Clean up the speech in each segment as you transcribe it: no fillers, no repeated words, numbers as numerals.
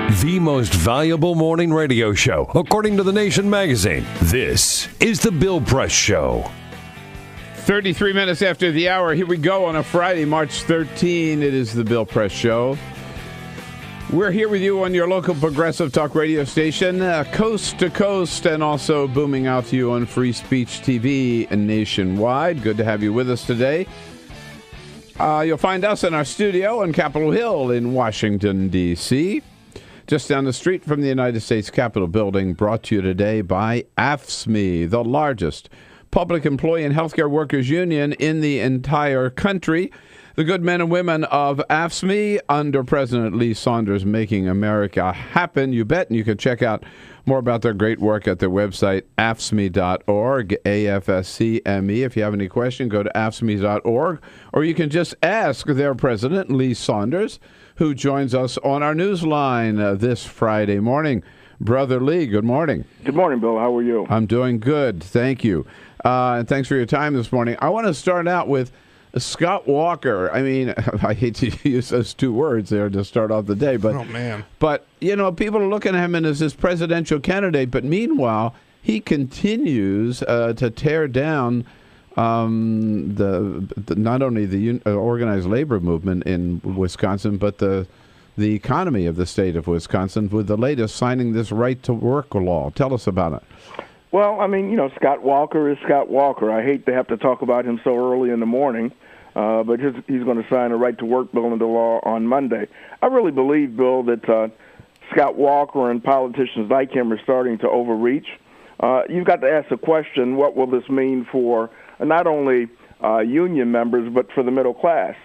The most valuable morning radio show, according to The Nation magazine. This is The Bill Press Show. 33 minutes after the hour, here we go on a Friday, March 13. It is The Bill Press Show. We're here with you on your local progressive talk radio station, coast to coast, and also booming out to you on Free Speech TV and nationwide. Good to have you with us today. You'll find us in our studio on Capitol Hill in Washington, D.C., just down the street from the United States Capitol building, brought to you today by AFSCME, the largest public employee and healthcare workers union in the entire country. The good men and women of AFSCME under President Lee Saunders making America happen, you bet. And you can check out more about their great work at their website, AFSCME.org, AFSCME. If you have any question, go to AFSCME.org, or you can just ask their president, Lee Saunders, who joins us on our newsline this Friday morning. Brother Lee, good morning. Good morning, Bill. How are you? I'm doing good. Thank you. And thanks for your time this morning. I want to start out with Scott Walker. I mean, I hate to use those two words there to start off the day, but But you know, people are looking at him as this presidential candidate. But meanwhile, he continues to tear down the not only the organized labor movement in Wisconsin, but the economy of the state of Wisconsin with the latest signing this right-to-work law. Tell us about it. Well, I mean, you know, Scott Walker is Scott Walker. I hate to have to talk about him so early in the morning, but he's going to sign a right-to-work bill into law on Monday. I really believe, Bill, that Scott Walker and politicians like him are starting to overreach. You've got to ask the question, what will this mean for not only union members, but for the middle class?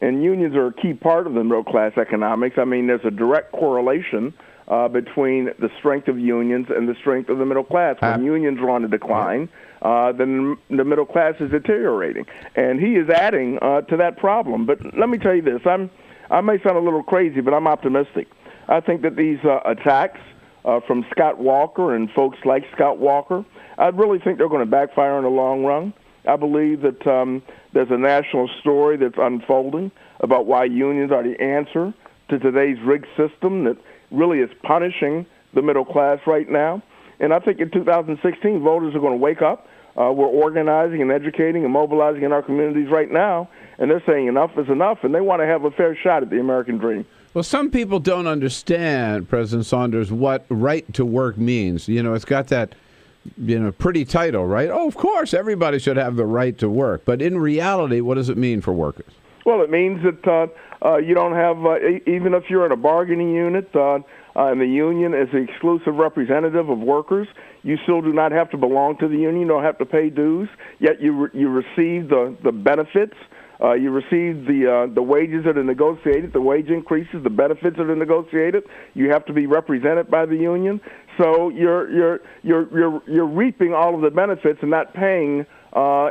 And unions are a key part of the middle class economics. I mean, there's a direct correlation between the strength of unions and the strength of the middle class. When unions are on a decline, then the middle class is deteriorating. And he is adding to that problem. But let me tell you this. I may sound a little crazy, but I'm optimistic. I think that these attacks from Scott Walker and folks like Scott Walker, I really think they're going to backfire in the long run. I believe that there's a national story that's unfolding about why unions are the answer to today's rigged system that really is punishing the middle class right now. And I think in 2016, voters are going to wake up. We're organizing and educating and mobilizing in our communities right now, and they're saying enough is enough, and they want to have a fair shot at the American dream. Well, some people don't understand, President Saunders, what right to work means. You know, it's got that pretty title, right? Oh, of course, everybody should have the right to work. But in reality, what does it mean for workers? Well, it means that you don't have, even if you're in a bargaining unit and the union is the exclusive representative of workers, you still do not have to belong to the union. You don't have to pay dues, yet you receive the benefits. You receive the wages that are negotiated, the wage increases, the benefits that are negotiated. You have to be represented by the union. So you're reaping all of the benefits and not paying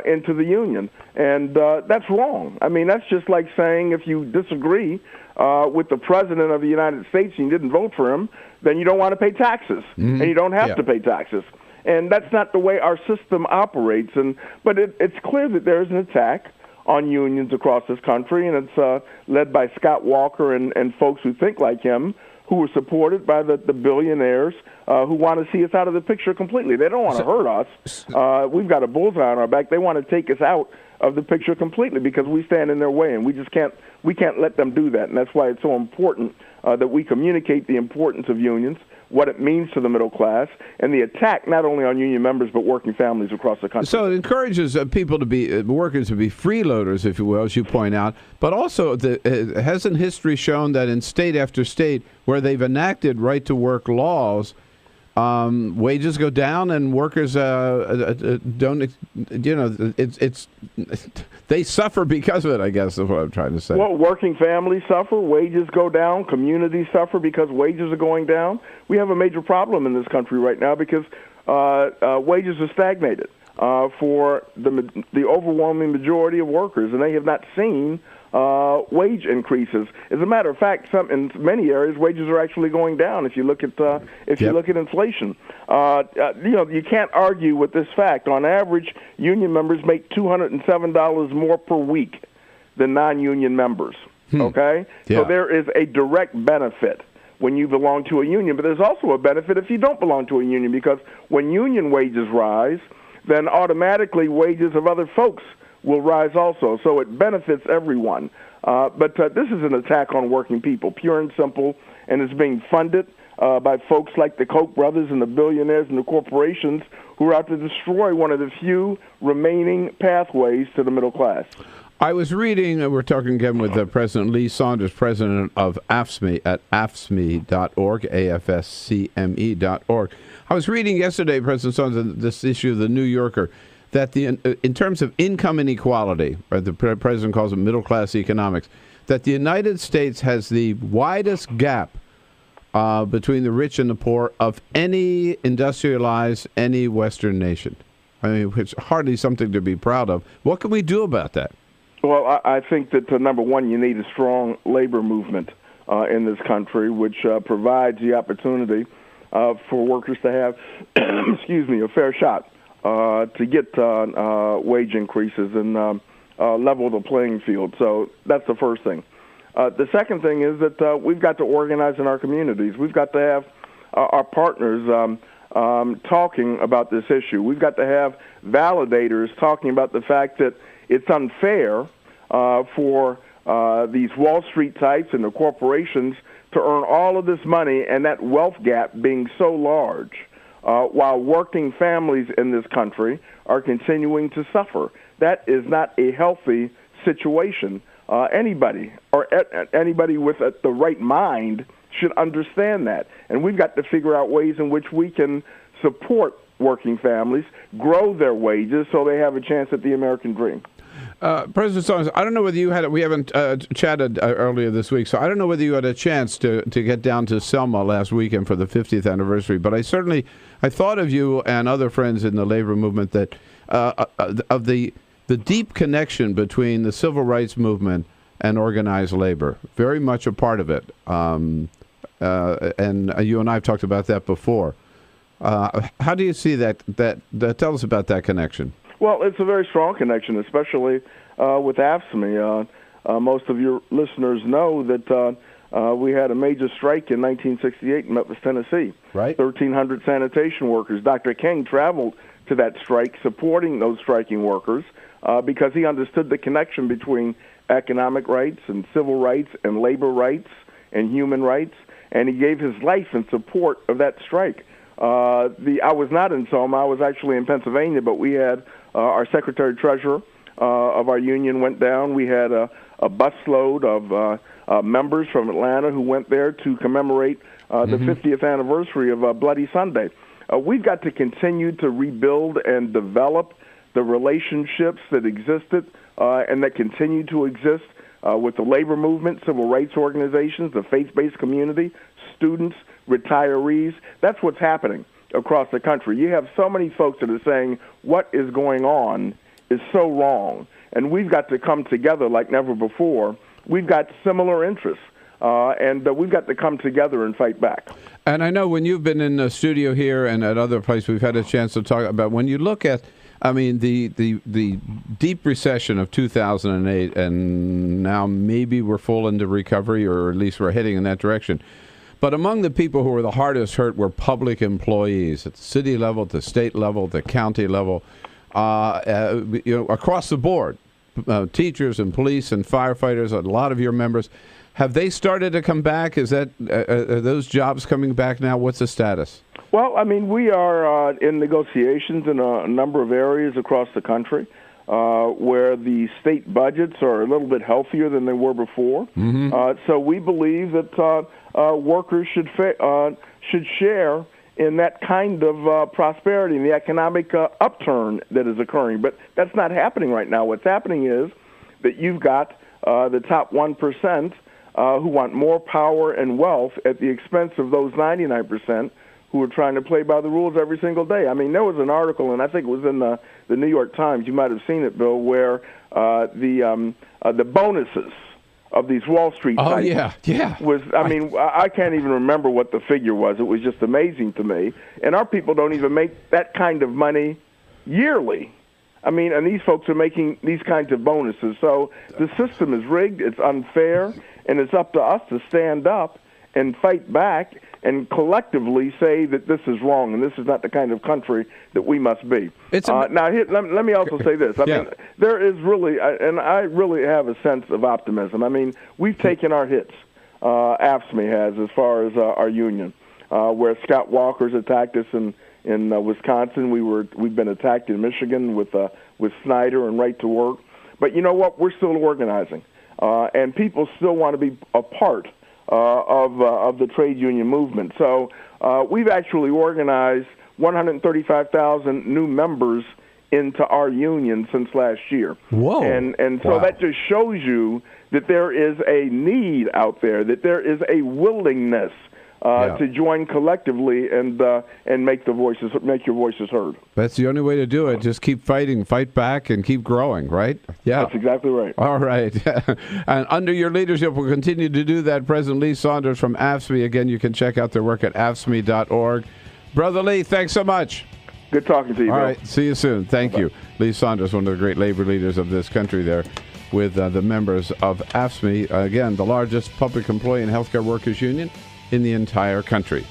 into the union, and that's wrong. I mean, that's just like saying if you disagree with the president of the United States and you didn't vote for him, then you don't want to pay taxes, and you don't have to pay taxes. And that's not the way our system operates. But it's clear that there is an attack on unions across this country, and it's led by Scott Walker and folks who think like him, who are supported by the billionaires who want to see us out of the picture completely. They don't want to hurt us. We've got a bullseye on our back. They want to take us out of the picture completely because we stand in their way, and we can't let them do that. And that's why it's so important that we communicate the importance of unions, what it means to the middle class, and the attack not only on union members but working families across the country. So it encourages people to be workers to be freeloaders, if you will, as you point out. But also, hasn't history shown that in state after state where they've enacted right-to-work laws, wages go down and workers don't, they suffer because of it, I guess is what I'm trying to say. Well, working families suffer, wages go down, communities suffer because wages are going down. We have a major problem in this country right now because wages are stagnated for the overwhelming majority of workers, and they have not seen wage increases. As a matter of fact, in many areas, wages are actually going down. If you look at you look at inflation, you can't argue with this fact. On average, union members make $207 more per week than non-union members. Okay, so there is a direct benefit when you belong to a union. But there's also a benefit if you don't belong to a union, because when union wages rise, then automatically wages of other folks will rise also. So it benefits everyone. But this is an attack on working people, pure and simple, and it's being funded by folks like the Koch brothers and the billionaires and the corporations who are out to destroy one of the few remaining pathways to the middle class. I was reading, we're talking again with President Lee Saunders, president of AFSCME at AFSCME.org, AFSCME.org. I was reading yesterday, President Saunders, this issue of the New Yorker, that in terms of income inequality, or the president calls it middle-class economics, that the United States has the widest gap between the rich and the poor of any industrialized, any Western nation. I mean, it's hardly something to be proud of. What can we do about that? Well, I think that, number one, you need a strong labor movement in this country, which provides the opportunity for workers to have, a fair shot to get wage increases and level the playing field. So that's the first thing. The second thing is that we've got to organize in our communities. We've got to have our partners talking about this issue. We've got to have validators talking about the fact that it's unfair for these Wall Street types and the corporations to earn all of this money and that wealth gap being so large, while working families in this country are continuing to suffer. That is not a healthy situation. Anybody with the right mind should understand that. And we've got to figure out ways in which we can support working families, grow their wages so they have a chance at the American dream. President Saunders, I don't know whether you had we haven't chatted earlier this week, so I don't know whether you had a chance to get down to Selma last weekend for the 50th anniversary, but I thought of you and other friends in the labor movement that of the deep connection between the civil rights movement and organized labor, very much a part of it. And you and I have talked about that before. How do you see that? Tell us about that connection. Well, it's a very strong connection, especially with AFSCME. Most of your listeners know that we had a major strike in 1968 in Memphis, Tennessee. Right. 1,300 sanitation workers. Dr. King traveled to that strike supporting those striking workers because he understood the connection between economic rights and civil rights and labor rights and human rights, and he gave his life in support of that strike. I was not in Selma. I was actually in Pennsylvania, but we had our secretary-treasurer of our union went down. We had a busload of members from Atlanta who went there to commemorate the 50th anniversary of Bloody Sunday. We've got to continue to rebuild and develop the relationships that existed and that continue to exist with the labor movement, civil rights organizations, the faith-based community, students, retirees. That's what's happening across the country. You have so many folks that are saying what is going on is so wrong, and we've got to come together like never before. We've got similar interests, and we've got to come together and fight back. And I know when you've been in the studio here and at other places, we've had a chance to talk about when you look at, I mean, the deep recession of 2008, and now maybe we're full into recovery, or at least we're heading in that direction. But among the people who were the hardest hurt were public employees at the city level, at the state level, the county level, across the board, teachers and police and firefighters, a lot of your members. Have they started to come back? Are those jobs coming back now? What's the status? Well, I mean, we are in negotiations in a number of areas across the country where the state budgets are a little bit healthier than they were before. So we believe that workers should share in that kind of prosperity and the economic upturn that is occurring. But that's not happening right now. What's happening is that you've got the top 1% who want more power and wealth at the expense of those 99% who are trying to play by the rules every single day. I mean, there was an article, and I think it was in the New York Times, you might have seen it, Bill, where the bonuses of these Wall Street types was, I mean, I can't even remember what the figure was. It was just amazing to me. And our people don't even make that kind of money yearly. I mean, and these folks are making these kinds of bonuses. So the system is rigged, it's unfair, and it's up to us to stand up and fight back and collectively say that this is wrong and this is not the kind of country that we must be. Now, let me also say this. I mean, there is really, and I really have a sense of optimism. I mean, we've taken our hits, AFSCME has, as far as our union, where Scott Walker's attacked us in Wisconsin. We've been attacked in Michigan with Snyder and Right to Work. But you know what? We're still organizing, and people still want to be a part of the trade union movement. So we've actually organized 135,000 new members into our union since last year. Whoa! And so that just shows you that there is a need out there, that there is a willingness to join collectively and make your voices heard. That's the only way to do it. Just keep fighting, fight back, and keep growing, right? Yeah. That's exactly right. All right. And under your leadership, we'll continue to do that. President Lee Saunders from AFSCME. Again, you can check out their work at AFSCME.org. Brother Lee, thanks so much. Good talking to you, All Bill. right. See you soon. Thank you. Lee Saunders, one of the great labor leaders of this country there, with the members of AFSCME. Again, the largest public employee and healthcare workers union in the entire country.